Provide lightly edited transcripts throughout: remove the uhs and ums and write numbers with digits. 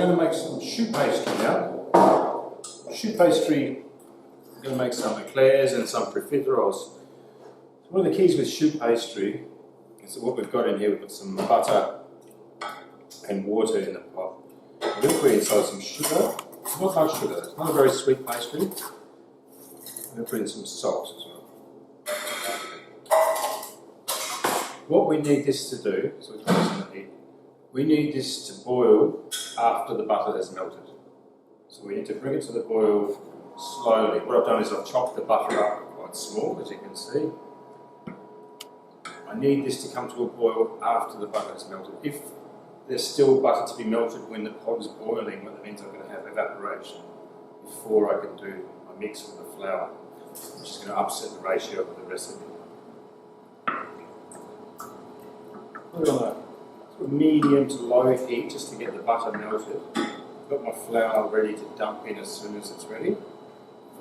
going to make some choux pastry now. Choux pastry, we're going to make some eclairs and some profiteroles. So one of the keys with choux pastry is that what we've got in here, we've got some butter and water in the pot. We're going to put inside some sugar. Not much sugar, it's not a very sweet pastry. I'm going to put in some salt as well. What we need this to do, so we put this in the heat, we need this to boil after the butter has melted. So we need to bring it to the boil slowly. What I've done is I've chopped the butter up quite small, as you can see. I need this to come to a boil after the butter has melted. If there's still butter to be melted when the pot is boiling, that means I'm going to have evaporation before I can do my mix with the flour, which is going to upset the ratio of the recipe. Put it on a sort of medium to low heat just to get the butter melted. I've got my flour ready to dump in as soon as it's ready.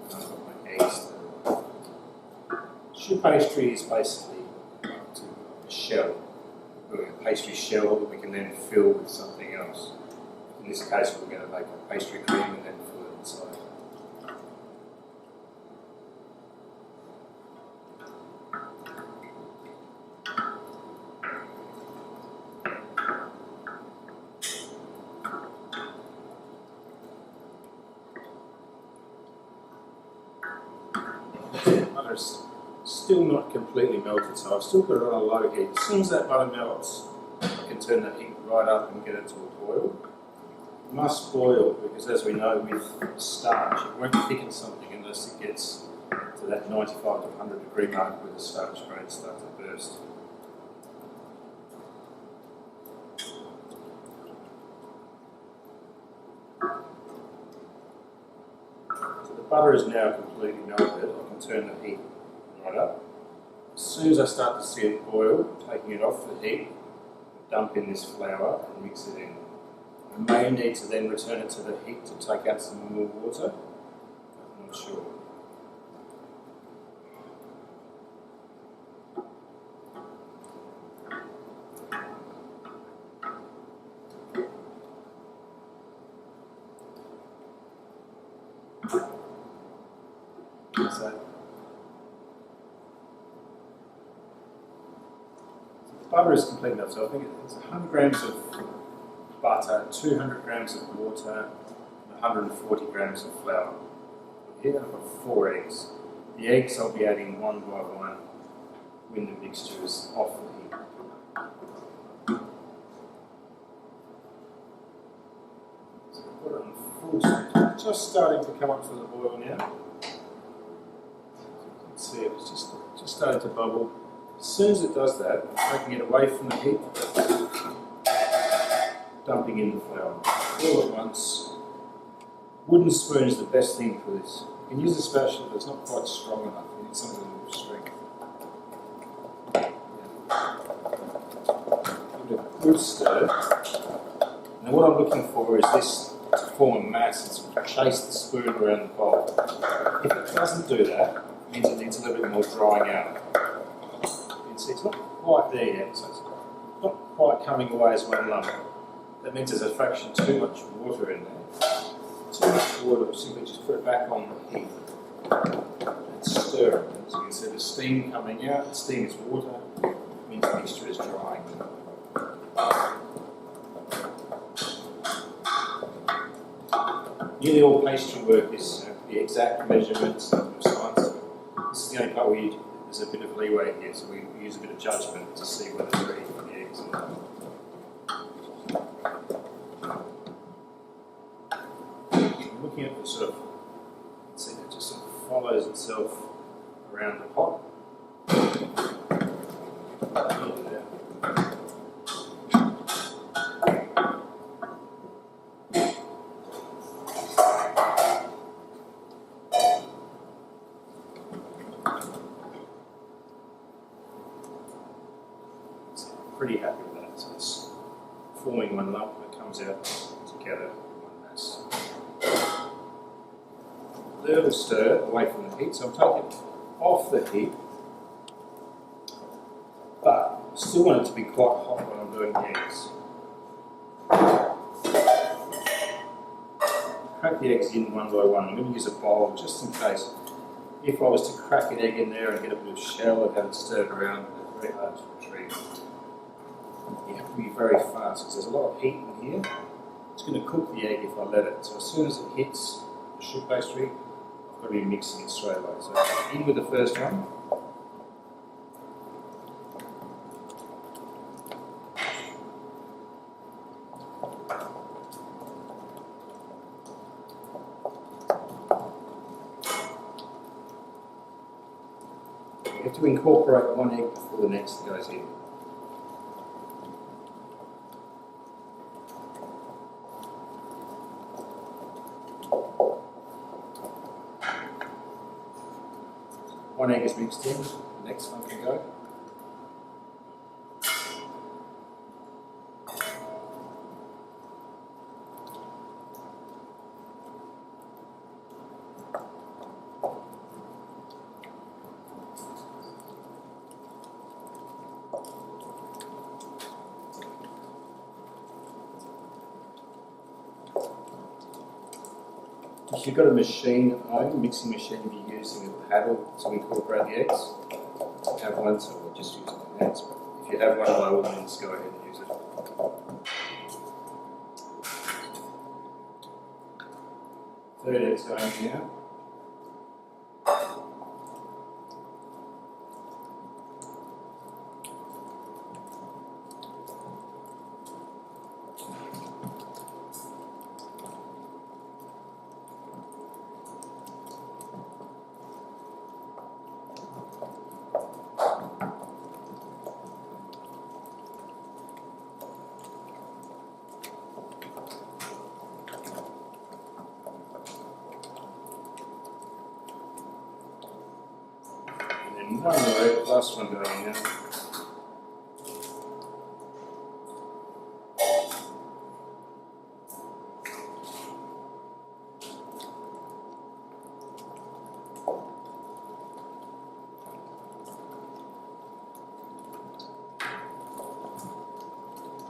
I've got my eggs there. Choux pastry is basically a shell, a pastry shell that we can then fill with something else. In this case, we're going to make a pastry cream and then fill it inside. Butter's still not completely melted, so I've still got it on a low heat. As soon as that butter melts, I can turn the heat right up and get it to a boil. It must boil because, as we know, with starch, it won't thicken something unless it gets to that 95 to 100 degree mark where the starch grains start to burst. So the butter is now completely melted. I can turn the heat right up. As soon as I start to see it boil, taking it off the heat, dump in this flour and mix it in. I may need to then return it to the heat to take out some more water. I'm not sure. So, the butter is completely melted, so I think it's 100 grams of butter, 200 grams of water, and 140 grams of flour. Here I've got 4 eggs. The eggs I'll be adding one by one when the mixture is off the heat. So I've got it on full steam, just starting to come up to the boil now. See, it's just starting to bubble. As soon as it does that, I'm taking it away from the heat, dumping in the flour all at once. Wooden spoon is the best thing for this. You can use a spatula, but it's not quite strong enough. You need something with strength. Give it a good stir. Now what I'm looking for is this to form a mass and sort of chase the spoon around the bowl. If it doesn't do that, it means it needs a little bit more drying out. You can see it's not quite there yet, so it's not quite coming away as one lump. That means there's a fraction too much water in there. Too much water, simply just put it back on the heat and stir it. As you can see, the steam coming out, the steam is water, it means the mixture is drying. Nearly all pastry work is the exact measurements of science. This is the only part where there's a bit of leeway here, so we use a bit of judgment to see whether it's ready for the eggs or not. I'm looking at the sort of, see, it just sort of follows itself around the pot. Pretty happy with that. So it's forming one lump that comes out together in one mass. Little stir away from the heat, so I'm taking it off the heat, but I still want it to be quite hot when I'm doing the eggs. crack the eggs in one by one. I'm going to use a bowl just in case. If I was to crack an egg in there and get a bit of shell and have it stirred around, it's very hard to retrieve. You have to be very fast because there's a lot of heat in here. It's going to cook the egg if I let it. So as soon as it hits the choux pastry, I've got to be mixing it straight away. So in with the first one. You have to incorporate one egg before the next goes in. One egg is mixed in, the next one can go. If you've got a machine at home, mixing machine, you'll be using a paddle to incorporate the eggs. If you have one, so we'll just use my hands. But if you have one, by all means, go ahead and use it. Third egg's going here. And one more, last one going in.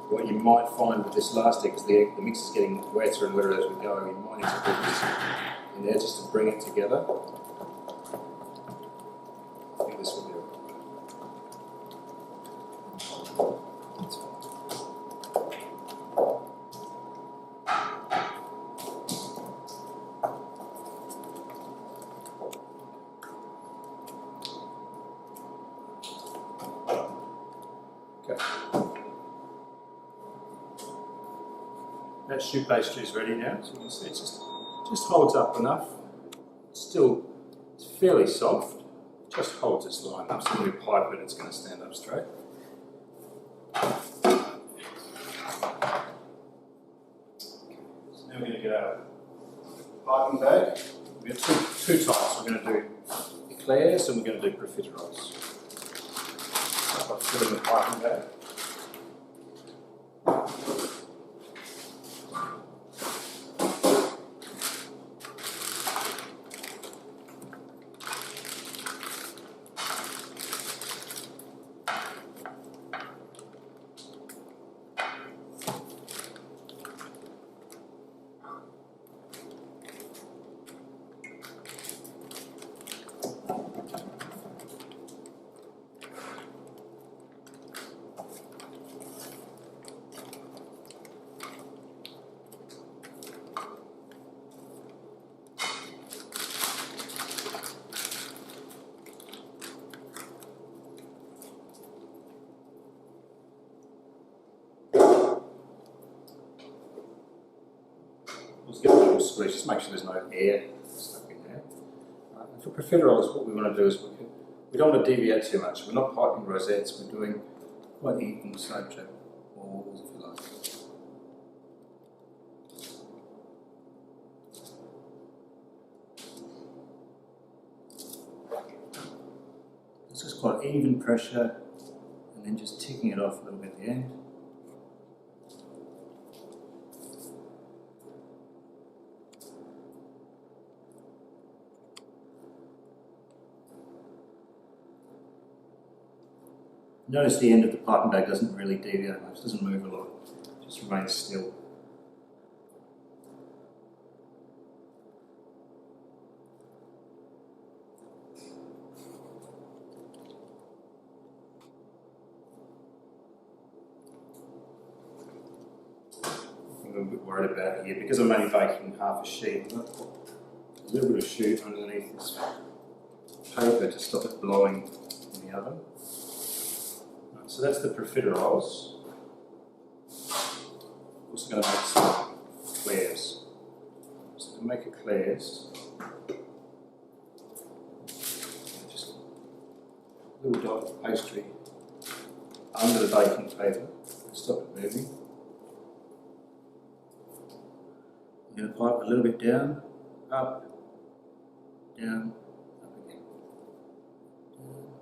What you might find with this last egg is the mix is getting wetter and wetter as we go. You might need to put this in there just to bring it together. I think this will be right. That's fine. Okay. That choux pastry is ready now, so you can see it just holds up enough. It's fairly soft, just holds its line up. So when we pipe it, it's going to stand up straight. So now we're going to get our piping bag. We've got two types. We're going to do Eclairs and we're going to do Profiteroles. So I'll put it in the piping bag. Just give it a little squeeze, just make sure there's no air stuck in there. And for Profiteroles, what we want to do is we don't want to deviate too much. We're not piping rosettes, we're doing quite even slope-shaped balls, if you like. It's just quite even pressure, and then just ticking it off a little bit at the end. Notice the end of the piping bag doesn't really deviate much, doesn't move a lot, just remains still. I'm a bit worried about here because I'm only baking half a sheet. I'm going to put a little bit of sheet underneath this paper to stop it blowing in the oven. Right, so that's the profiteroles. Also going to make some eclairs. So to make eclairs, just a little dot of pastry under the baking paper, stop it moving. I'm going to pipe a little bit down, up, down, up again. Down.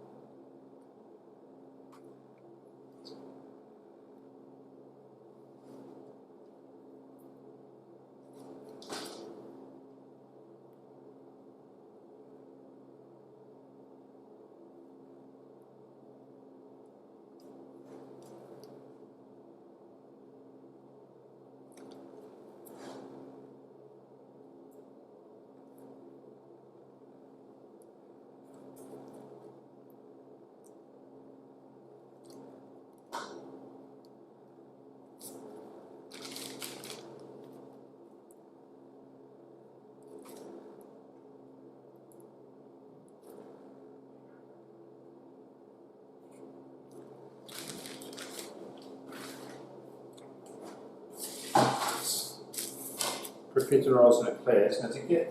Profiteroles and eclairs. Now to get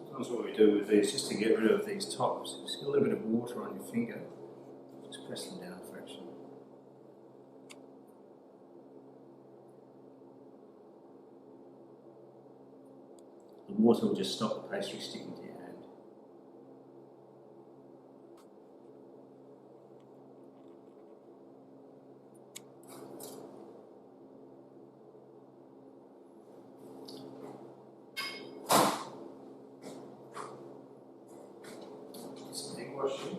sometimes what we do with these, just to get rid of these tops, just get a little bit of water on your finger, just press them down a fraction. The water will just stop the pastry sticking to your hand. Washing.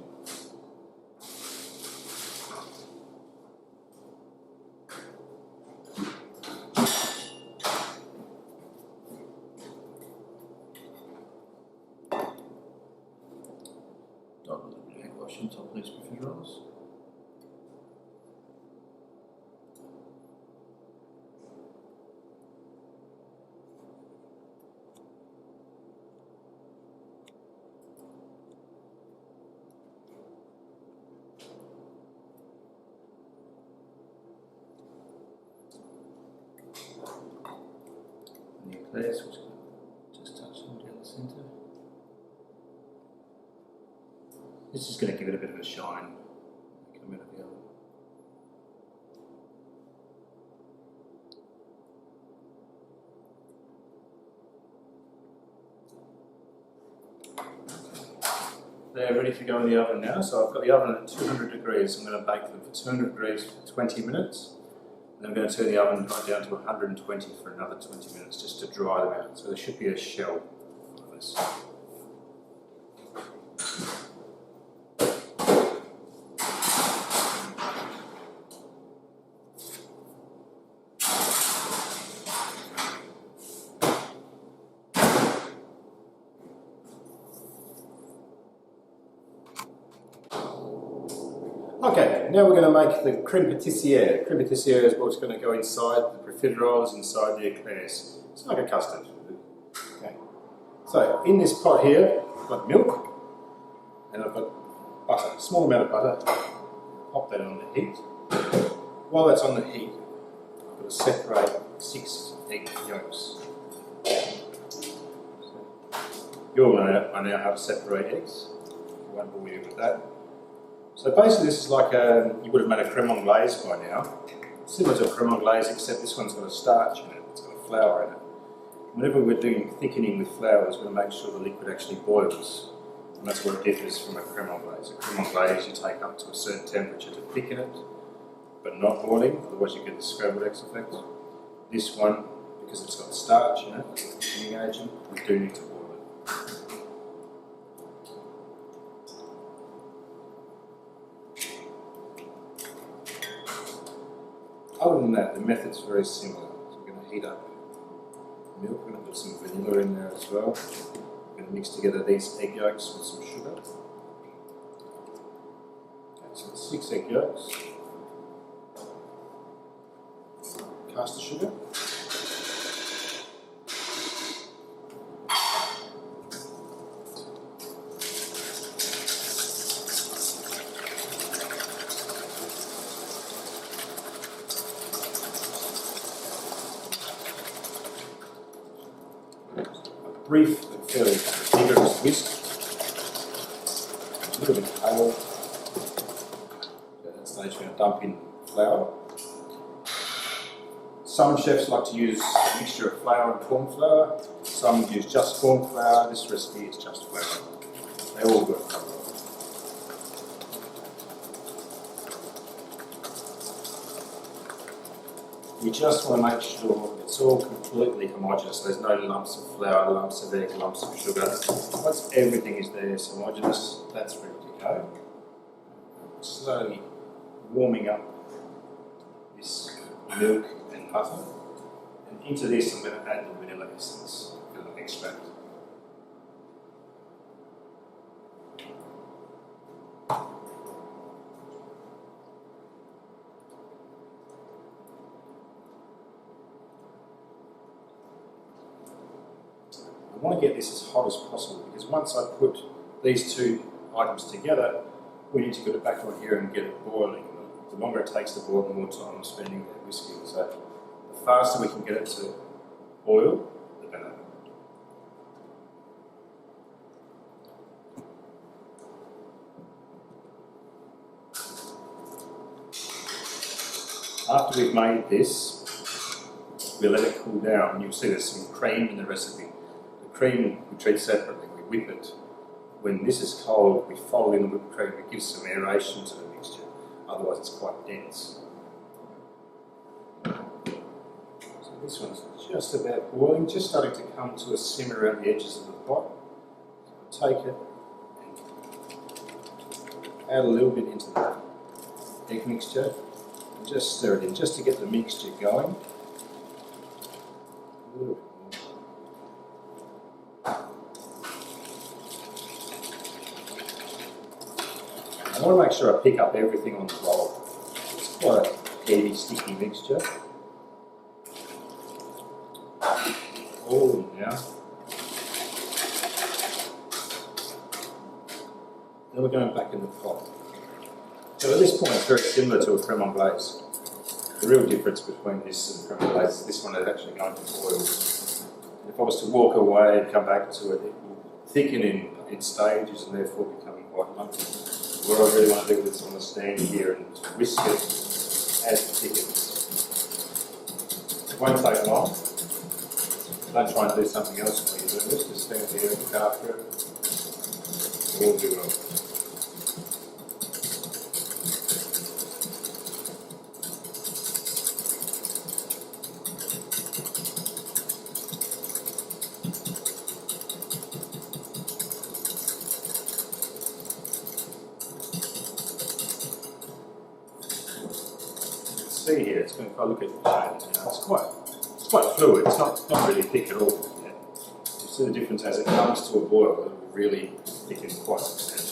Dot a little bit of egg wash on top of these profiteroles. And the eclairs, which just touch them down the centre. This is going to give it a bit of a shine coming out of the oven. They're ready to go in the oven now, so I've got the oven at 200 degrees. I'm going to bake them for 200 degrees for 20 minutes. And I'm going to turn the oven right down to 120 for another 20 minutes just to dry them out. So there should be a shell of this. Okay, now we're going to make the creme pâtissière. Creme pâtissière is what's going to go inside the profiteroles, inside the eclairs. It's like a custard. Okay. So in this pot here, I've got milk and I've got butter, a small amount of butter. Pop that on the heat. While that's on the heat, I've got to separate 6 egg yolks. You all know how to separate eggs. I won't bore you with that. So basically this is like you would have made a creme anglaise by now. Similar to a creme anglaise, except this one's got a starch in it, it's got a flour in it. Whenever we're doing thickening with flour, we're going to make sure the liquid actually boils. And that's what differs from a creme anglaise. A creme anglaise you take up to a certain temperature to thicken it, but not boiling, otherwise you get the scrambled eggs effect. This one, because it's got starch in it, it's a thickening agent, we do need to boil it. Other than that, the method's very similar. So we're going to heat up milk, we're going to put some vanilla in there as well. We're going to mix together these egg yolks with some sugar. Okay, So 6 egg yolks, caster sugar, a brief but fairly vigorous whisk, a little bit of ale. At that stage we're going to dump in flour. Some chefs like to use a mixture of flour and corn flour. Some use just corn flour. This recipe is just flour. They all work very well. You just want to make sure it's all completely homogeneous. There's no lumps of flour, lumps of egg, lumps of sugar. Once everything is there, it's homogeneous, that's ready to go. Slowly warming up this milk and butter. And into this I'm going to add the vanilla essence, vanilla extract. I want to get this as hot as possible because once I put these two items together, we need to get it back on here and get it boiling. The longer it takes to boil, the more time I'm spending there whisking. So the faster we can get it to boil, the better. After we've made this, we let it cool down, and you'll see there's some cream in the recipe. The cream we treat separately, we whip it. When this is cold, we fold in the whipped cream, it gives some aeration to the mixture, otherwise it's quite dense. So this one's just about boiling, just starting to come to a simmer around the edges of the pot. So take it and add a little bit into the egg mixture and just stir it in, just to get the mixture going. A little bit more. I want to make sure I pick up everything on the roll. It's quite a heavy, sticky mixture. All in now. Then we're going back in the pot. So at this point it's very similar to a creme anglaise. The real difference between this and creme anglaise is this one is actually going to boil. If I was to walk away and come back to it, it will thicken in stages and therefore become quite lumpy. What I really want to do is I want to stand here and whisk it as it thickens. It won't take long. Don't try and do something else when you're doing this, just stand here and look after it. It will do well. See here, it's going to, if I look at the change now, it's quite fluid, it's not really thick at all yet. You see the difference as it comes to a boil, it will really thicken quite substantially.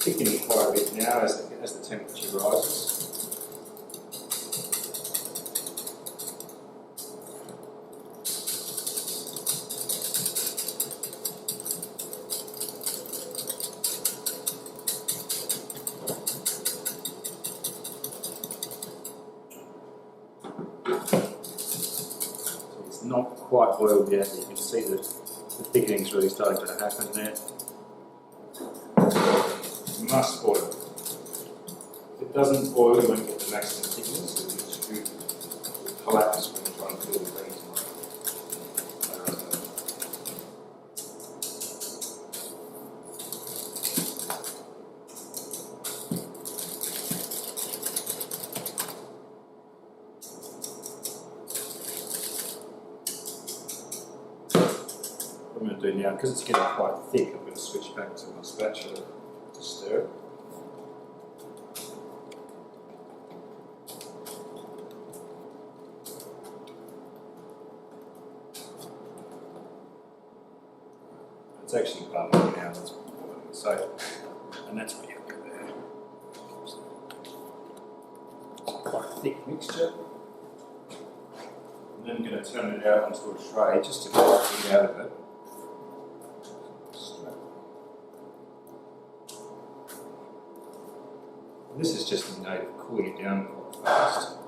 Thickening quite a bit now as the temperature rises. So it's not quite boiled yet, you can see that the thickening's really starting to happen there. Must boil. If it doesn't boil, you won't get the maximum thickness, so it should collapse when you try and fill the things. What I'm going to do now, because it's getting quite thick, I'm going to switch back to my spatula to stir it. It's actually bubbling now, that's what I'm going to say. And that's what you have there. It's quite a thick mixture. And then I'm going to turn it out onto a tray just to get it out of it. And this is just a note of cooling it down quite fast.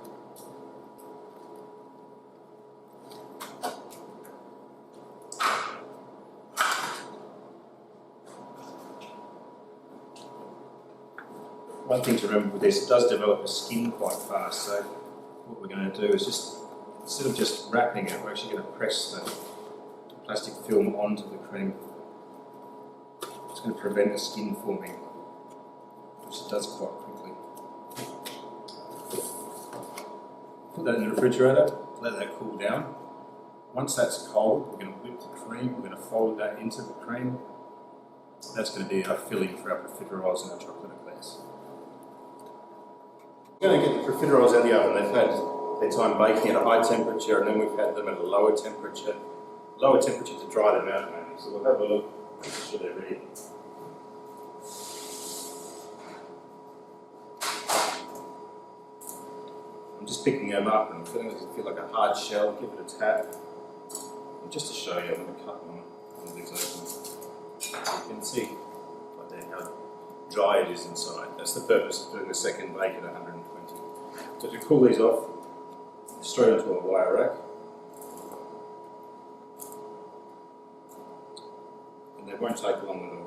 One thing to remember with this, it does develop a skin quite fast, so what we're going to do is just, instead of just wrapping it, we're actually going to press the plastic film onto the cream. It's going to prevent the skin forming, which it does quite quickly. Put that in the refrigerator, let that cool down. Once that's cold, we're going to whip the cream, we're going to fold that into the cream. That's going to be our filling for our profiteroles and our chocolate eclairs. We're going to get the profiteroles out of the oven. They've had their time baking at a high temperature, and then we've had them at a lower temperature to dry them out mainly. So we'll have a look, make sure they're ready. I'm just picking them up and feeling they feel like a hard shell. Give it a tap. And just to show you, I'm going to cut one of these open. You can see right there how dry it is inside. That's the purpose of doing the second bake at 120. So to cool these off, straight onto a wire rack. And they won't take long at all.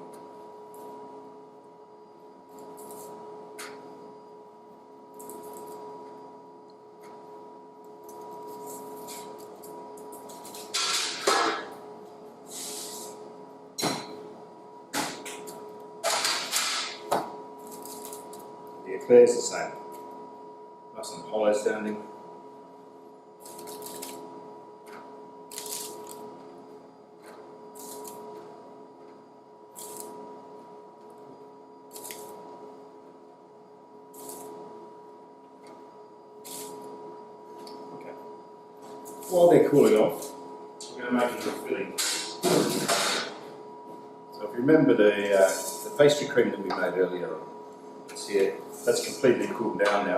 The eclairs the same. Nice and hollow sounding. Okay. While they're cooling off, we're going to make a little filling. So if you remember the pastry cream that we made earlier on, it's here. That's completely cooled down now.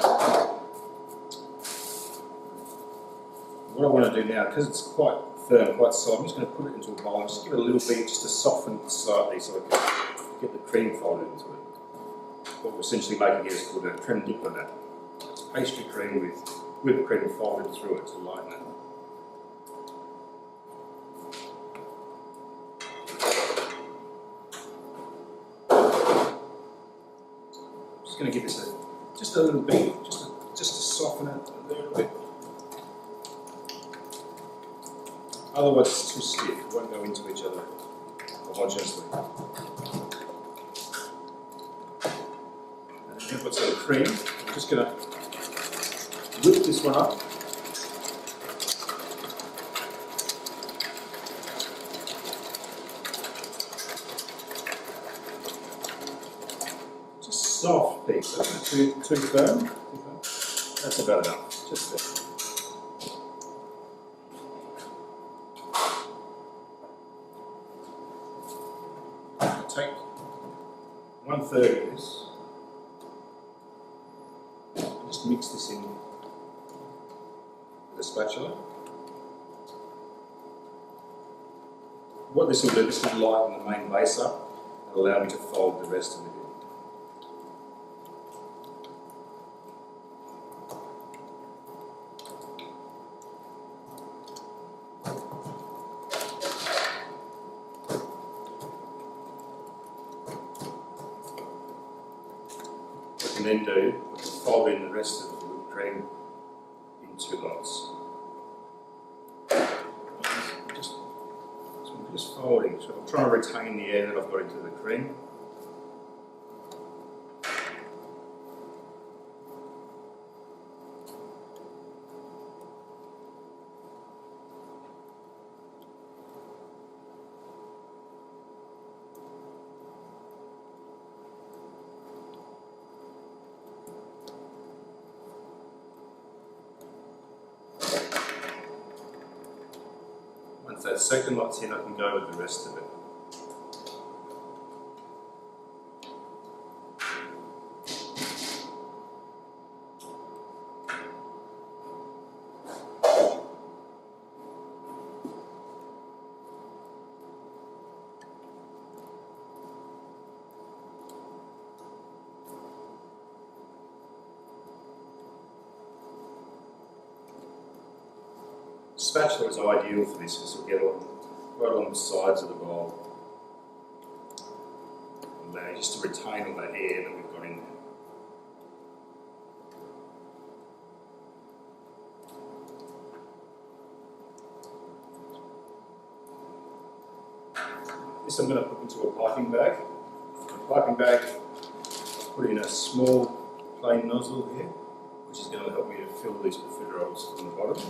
What I want to do now, because it's quite firm, quite solid, I'm just going to put it into a bowl and just give it a little beat just to soften it slightly so I can get the cream folded into it. What we're essentially making here is called a creme diplomat. It's pastry cream with whipped cream folded through it to lighten it. Just going to give this just a little beat, just to soften it a little bit. Otherwise it's too stiff, it won't go into each other homogeneously. And then what's got cream, I'm just going to whip this one up. Just soft piece, not too firm. That's about enough, just there. Take 1/3 of this and just mix this in with a spatula. What this will do, this will lighten the main base up and allow me to fold the rest of it in. And then do, we can fold in the rest of the whipped cream in 2 lots. Just folding, so I'm trying to retain the air that I've got into the cream. that second lot's in, I can go with the rest of it. Spatula is ideal for this because it'll get right along the sides of the bowl. And just to retain all that air that we've got in there. This I'm going to put into a piping bag. The piping bag, put in a small plain nozzle here, which is going to help me to fill these profiteroles from the bottom.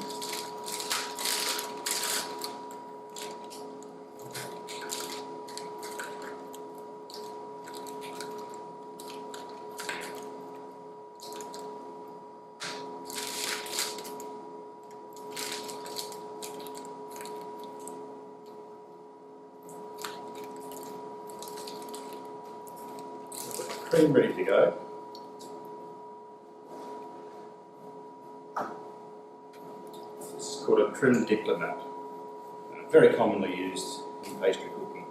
Cream ready to go. This is called a creme diplomat, very commonly used in pastry cooking.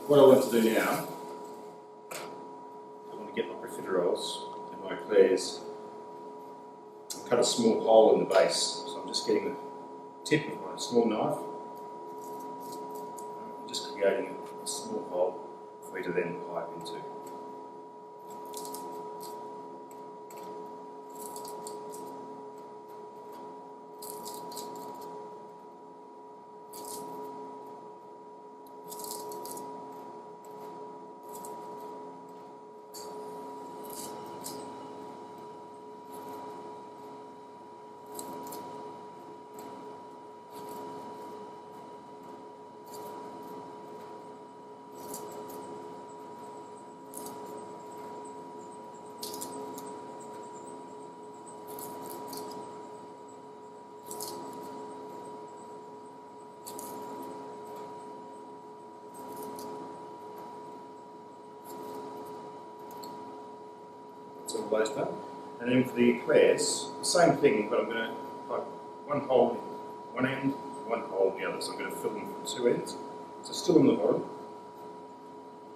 What I want to do now, I want to get my profiteroles and my eclairs and cut a small hole in the base. So I'm just getting the tip of my small knife, I'm just creating a small hole for you to then pipe into. All those done. And then for the eclairs, the same thing, but I'm going to pipe one hole in one end, one hole in the other. So I'm going to fill them from two ends. So still on the bottom,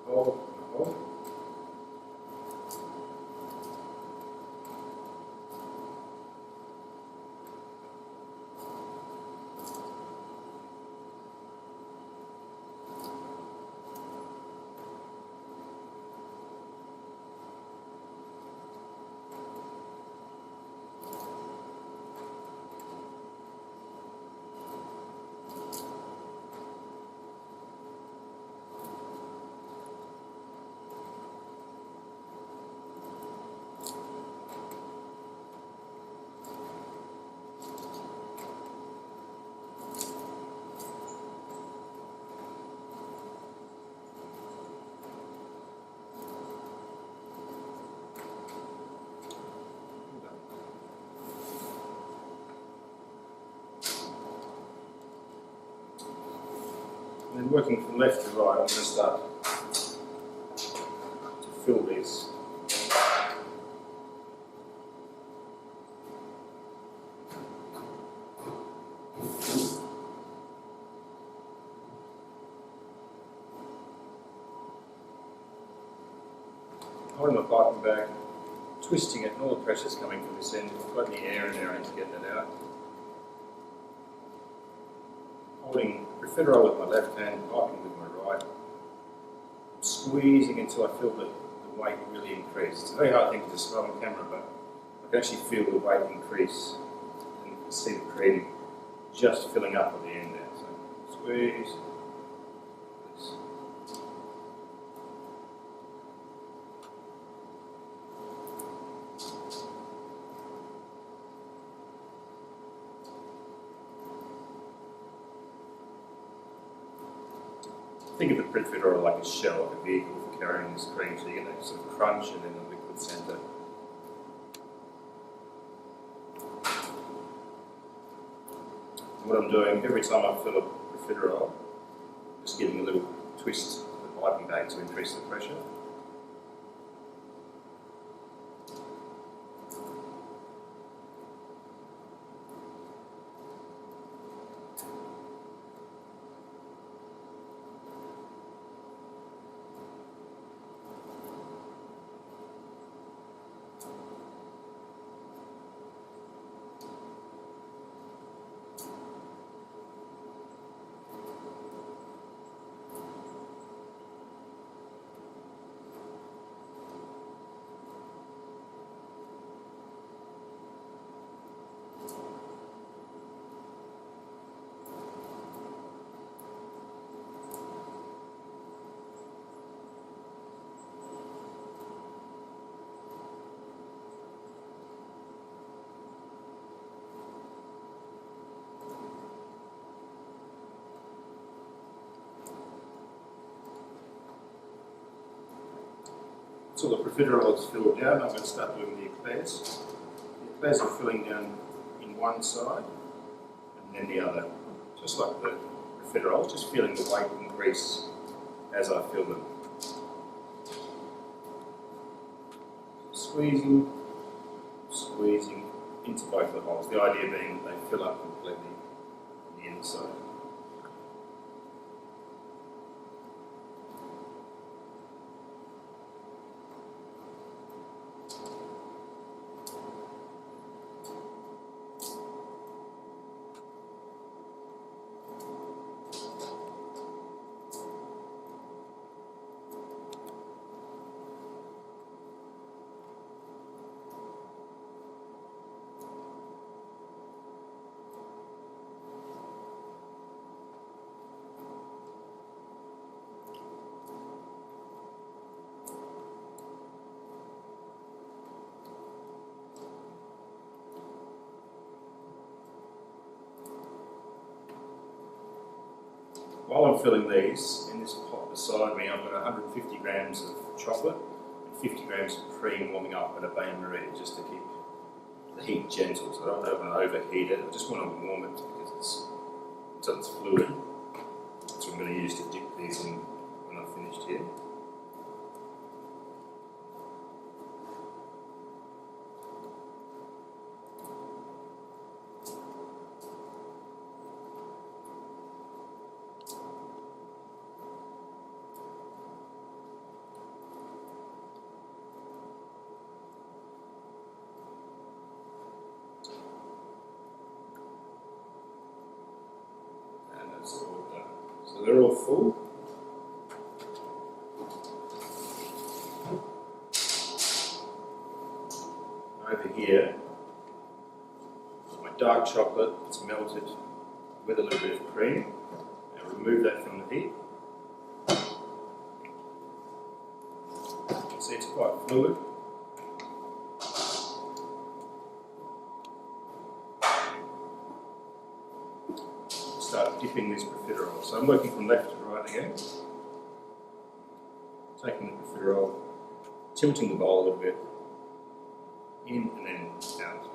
hole, hole. And then working from left to right, I'm going to start to fill these. Holding my piping bag, twisting it, and all the pressure's coming from this end. I've got any air in there, I need to get that out. Holding profiterole with my left hand, piping with my right, squeezing until I feel the weight really increase. It's a very hard thing to describe on camera, but I can actually feel the weight increase, and you can see the cream just filling up at the end there. So squeeze. Think of the profiterole like a shell, like a vehicle for carrying this cream, so you get that sort of crunch and then the liquid centre. what I'm doing, every time I fill a profiterole, just giving a little twist to the piping bag to increase the pressure. So the profiteroles filled down, I'm going to start doing the eclairs. The eclairs are filling down in one side and then the other, just like the profiteroles, just feeling the weight increase as I fill them. Squeezing, squeezing into both the holes, the idea being they fill up completely on the inside. While I'm filling these, in this pot beside me, I've got 150 grams of chocolate and 50 grams of cream warming up at a bain-marie just to keep the heat gentle. So I don't want to overheat it, I just want to warm it because until it's fluid. That's what I'm going to use to dip these in when I've finished here. So they're all full. Over here, my dark chocolate, it's melted with a little bit of cream. Now remove that from the heat. You can see it's quite fluid. Start dipping these profiteroles. So I'm working from left to right again. Taking the profiterole, tilting the bowl a little bit, in and then out.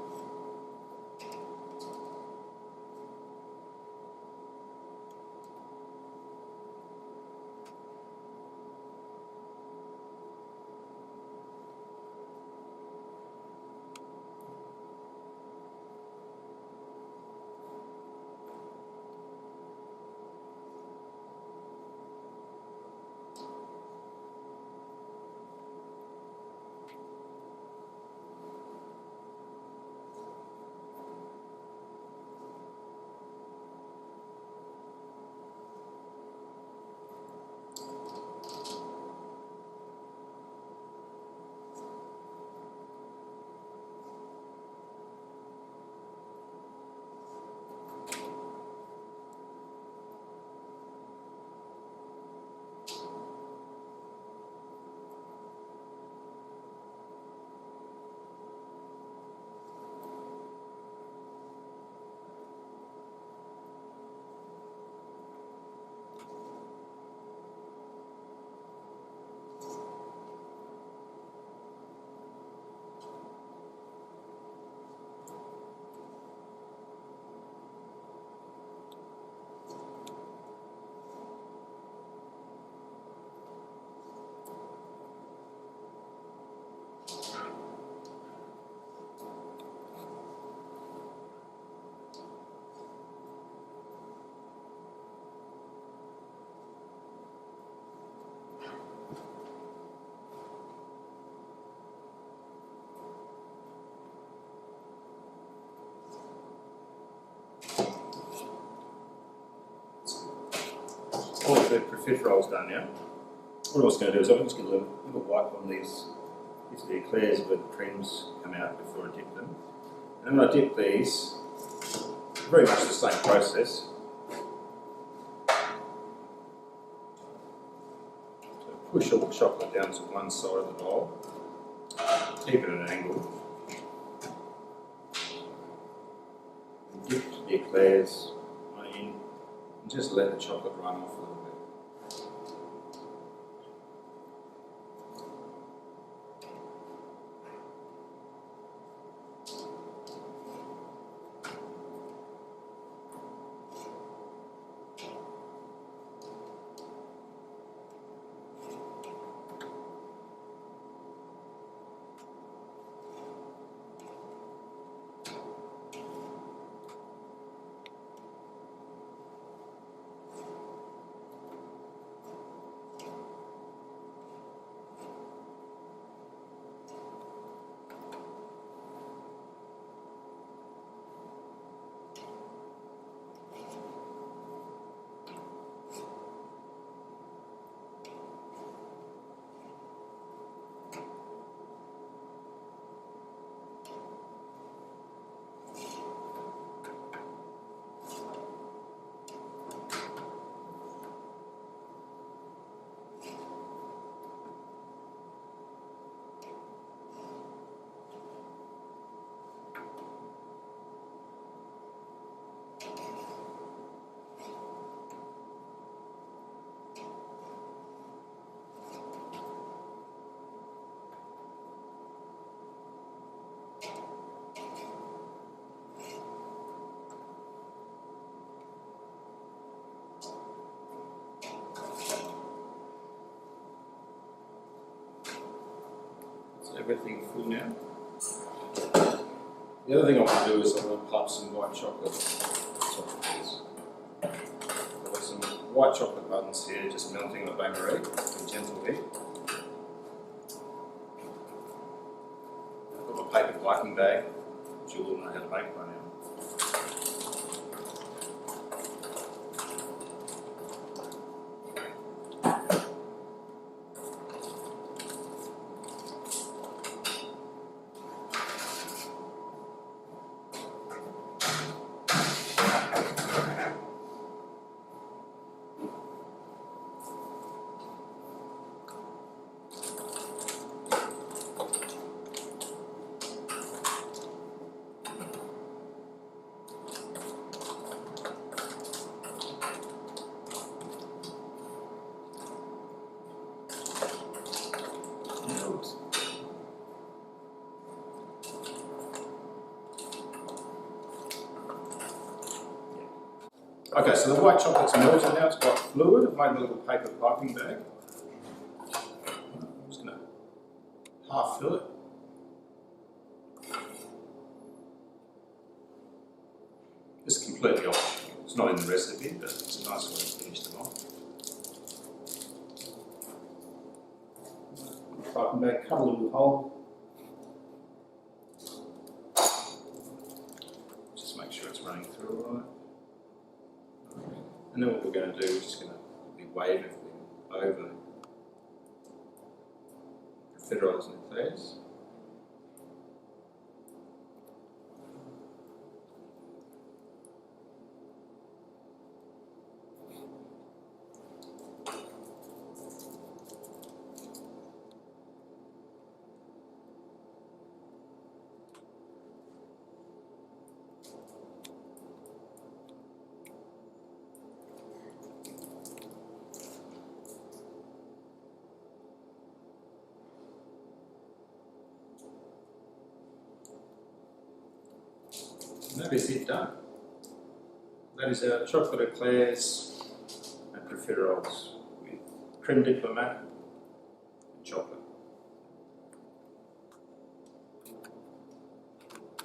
all the profiteroles done now. What I was going to do is I'm just going to leave a wipe on these. These are the eclairs where the creams come out before I dip them. And when I dip these, very much the same process. So push all the chocolate down to one side of the bowl, keep it at an angle. Dip the eclairs in and just let the chocolate run off a little bit. Everything full now. The other thing I want to do is I want to pop some white chocolate. I've got some white chocolate buttons here, just melting on the bain-marie in gentle heat. I've got my paper piping bag, which you all know how to make by now. Okay, so the white chocolate's melted now, it's got fluid. I've made a little paper piping bag. I'm just going to half fill it. This is completely optional. It's not in the recipe, but it's a nice way to finish them off. Piping bag, cut a little hole. Just make sure it's running through all right. And then what we're going to do is just going to wave everything over Profiteroles and Eclairs. And that is it done. That is our chocolate eclairs and profiteroles with creme diplomat and chocolate.